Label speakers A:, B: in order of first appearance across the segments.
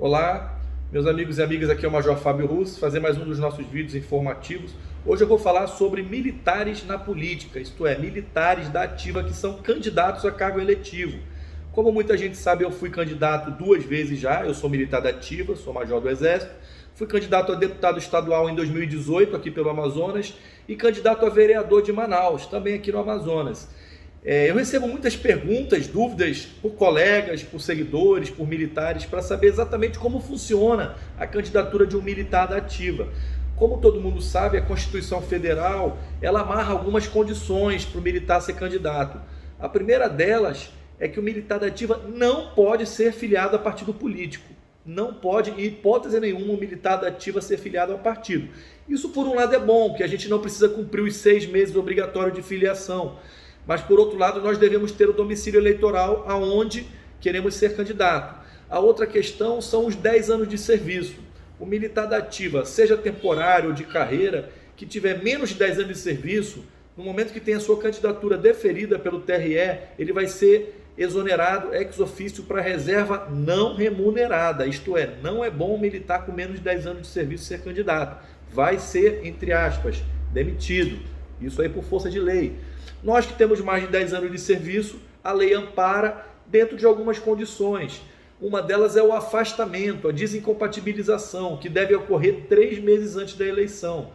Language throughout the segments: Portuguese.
A: Olá, meus amigos e amigas, aqui é o Major Fábio Russo, fazer mais um dos nossos vídeos informativos. Hoje eu vou falar sobre militares na política, isto é, militares da ativa que são candidatos a cargo eletivo. Como muita gente sabe, eu fui candidato 2 vezes já, eu sou militar da ativa, sou major do Exército, fui candidato a deputado estadual em 2018 aqui pelo Amazonas e candidato a vereador de Manaus, também aqui no Amazonas. Eu recebo muitas perguntas, dúvidas por colegas, por seguidores, por militares, para saber exatamente como funciona a candidatura de um militar da ativa. Como todo mundo sabe, a Constituição Federal, ela amarra algumas condições para o militar ser candidato. A primeira delas é que o militar da ativa não pode ser filiado a partido político. Não pode, em hipótese nenhuma, o militar da ativa ser filiado a um partido. Isso, por um lado, é bom, que a gente não precisa cumprir os 6 meses obrigatórios de filiação. Mas, por outro lado, nós devemos ter o domicílio eleitoral aonde queremos ser candidato. A outra questão são os 10 anos de serviço. O militar da ativa, seja temporário ou de carreira, que tiver menos de 10 anos de serviço, no momento que tem a sua candidatura deferida pelo TRE, ele vai ser exonerado ex officio para reserva não remunerada. Isto é, não é bom um militar com menos de 10 anos de serviço ser candidato. Vai ser, entre aspas, demitido. Isso aí por força de lei. Nós que temos mais de 10 anos de serviço, a lei ampara dentro de algumas condições. Uma delas é o afastamento, a desincompatibilização, que deve ocorrer 3 meses antes da eleição.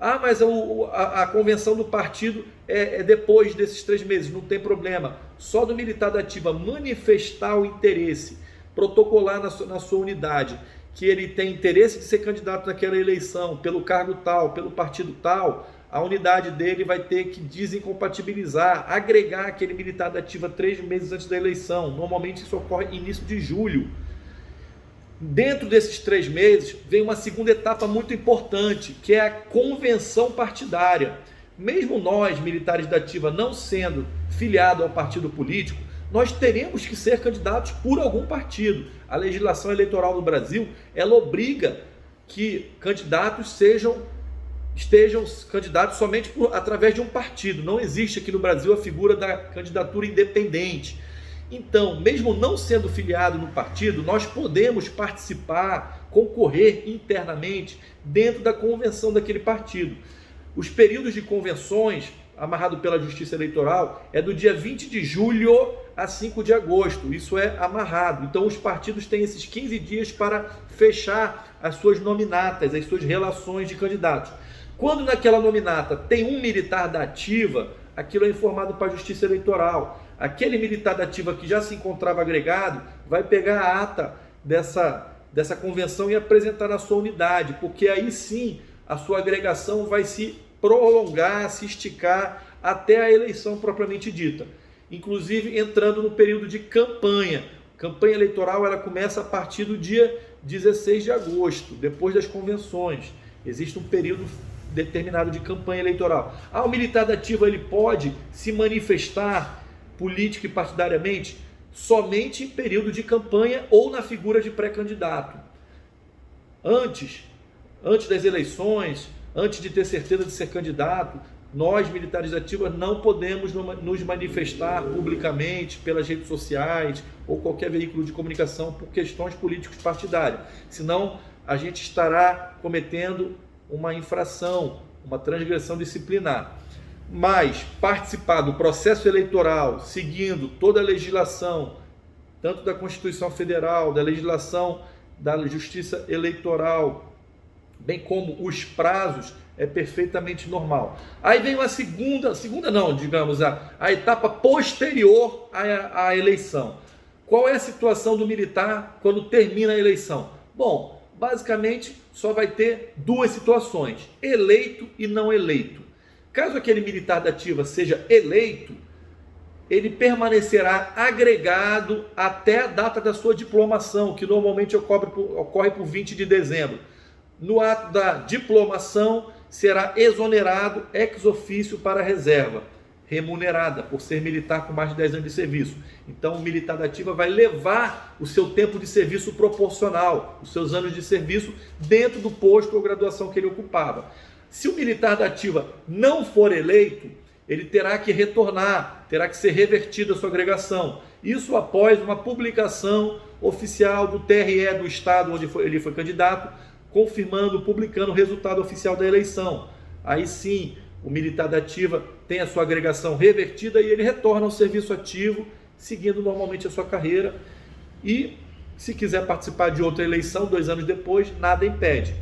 A: Ah, mas a convenção do partido é depois desses 3 meses, não tem problema. Só do militar da ativa manifestar o interesse, protocolar na sua unidade, que ele tem interesse de ser candidato naquela eleição, pelo cargo tal, pelo partido tal, a unidade dele vai ter que desincompatibilizar, agregar aquele militar da ativa 3 meses antes da eleição. Normalmente isso ocorre no início de julho. Dentro desses 3 meses, vem uma segunda etapa muito importante, que é a convenção partidária. Mesmo nós, militares da ativa, não sendo filiados ao partido político, nós teremos que ser candidatos por algum partido. A legislação eleitoral do Brasil, ela obriga que candidatos estejam candidatos somente através de um partido. Não existe aqui no Brasil a figura da candidatura independente. Então, mesmo não sendo filiado no partido, nós podemos participar, concorrer internamente dentro da convenção daquele partido. Os períodos de convenções, amarrado pela Justiça Eleitoral, é do dia 20 de julho a 5 de agosto. Isso é amarrado. Então, os partidos têm esses 15 dias para fechar as suas nominatas, as suas relações de candidatos. Quando naquela nominata tem um militar da ativa, aquilo é informado para a Justiça Eleitoral. Aquele militar da ativa que já se encontrava agregado vai pegar a ata dessa convenção e apresentar na sua unidade, porque aí sim a sua agregação vai se prolongar, se esticar até a eleição propriamente dita. Inclusive entrando no período de campanha. Campanha eleitoral ela começa a partir do dia 16 de agosto, depois das convenções. Existe um período determinado de campanha eleitoral. O militar da ativa ele pode se manifestar política e partidariamente somente em período de campanha ou na figura de pré-candidato. Antes das eleições, antes de ter certeza de ser candidato, nós, militares da ativa, não podemos nos manifestar publicamente pelas redes sociais ou qualquer veículo de comunicação por questões políticos partidárias. Senão, a gente estará cometendo uma infração, uma transgressão disciplinar. Mas participar do processo eleitoral, seguindo toda a legislação, tanto da Constituição Federal, da legislação da Justiça Eleitoral, bem como os prazos, é perfeitamente normal. Aí vem uma a etapa posterior à eleição. Qual é a situação do militar quando termina a eleição? Bom, basicamente só vai ter 2 situações, eleito e não eleito. Caso aquele militar da ativa seja eleito, ele permanecerá agregado até a data da sua diplomação, que normalmente ocorre por 20 de dezembro. No ato da diplomação, será exonerado ex officio para a reserva, remunerada, por ser militar com mais de 10 anos de serviço. Então, o militar da ativa vai levar o seu tempo de serviço proporcional, os seus anos de serviço, dentro do posto ou graduação que ele ocupava. Se o militar da ativa não for eleito, ele terá que retornar, terá que ser revertida a sua agregação. Isso após uma publicação oficial do TRE do estado onde ele foi candidato, confirmando, publicando o resultado oficial da eleição. Aí sim, o militar da ativa tem a sua agregação revertida e ele retorna ao serviço ativo, seguindo normalmente a sua carreira. E se quiser participar de outra eleição 2 anos depois, nada impede.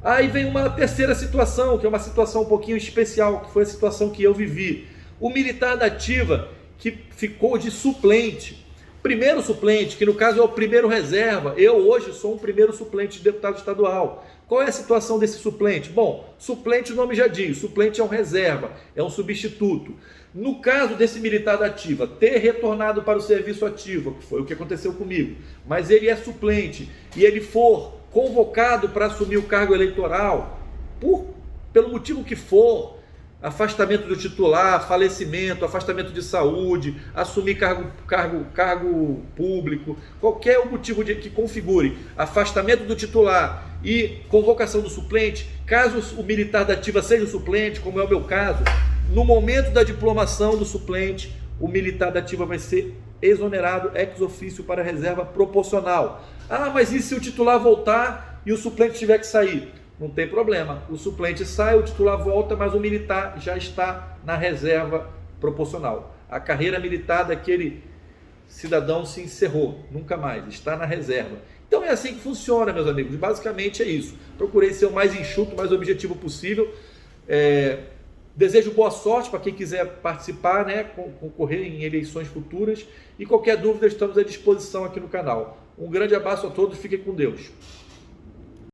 A: Aí vem uma terceira situação, que é uma situação um pouquinho especial, que foi a situação que eu vivi. O militar da ativa que ficou de suplente. Primeiro suplente, que no caso é o primeiro reserva. Eu hoje sou um primeiro suplente de deputado estadual. Qual é a situação desse suplente? Bom, suplente o nome já diz, suplente é um reserva, é um substituto. No caso desse militar da ativa ter retornado para o serviço ativo, que foi o que aconteceu comigo, mas ele é suplente e ele for convocado para assumir o cargo eleitoral, pelo motivo que for, afastamento do titular, falecimento, afastamento de saúde, assumir cargo público, qualquer motivo que configure afastamento do titular e convocação do suplente, caso o militar da ativa seja o suplente, como é o meu caso, no momento da diplomação do suplente, o militar da ativa vai ser exonerado ex officio para reserva proporcional. Ah, mas e se o titular voltar e o suplente tiver que sair? Não tem problema, o suplente sai, o titular volta, mas o militar já está na reserva proporcional. A carreira militar daquele cidadão se encerrou, nunca mais, está na reserva. Então é assim que funciona, meus amigos, basicamente é isso. Procurei ser o mais enxuto, o mais objetivo possível. Desejo boa sorte para quem quiser participar, né, concorrer em eleições futuras, e qualquer dúvida estamos à disposição aqui no canal. Um grande abraço a todos, fiquem com Deus.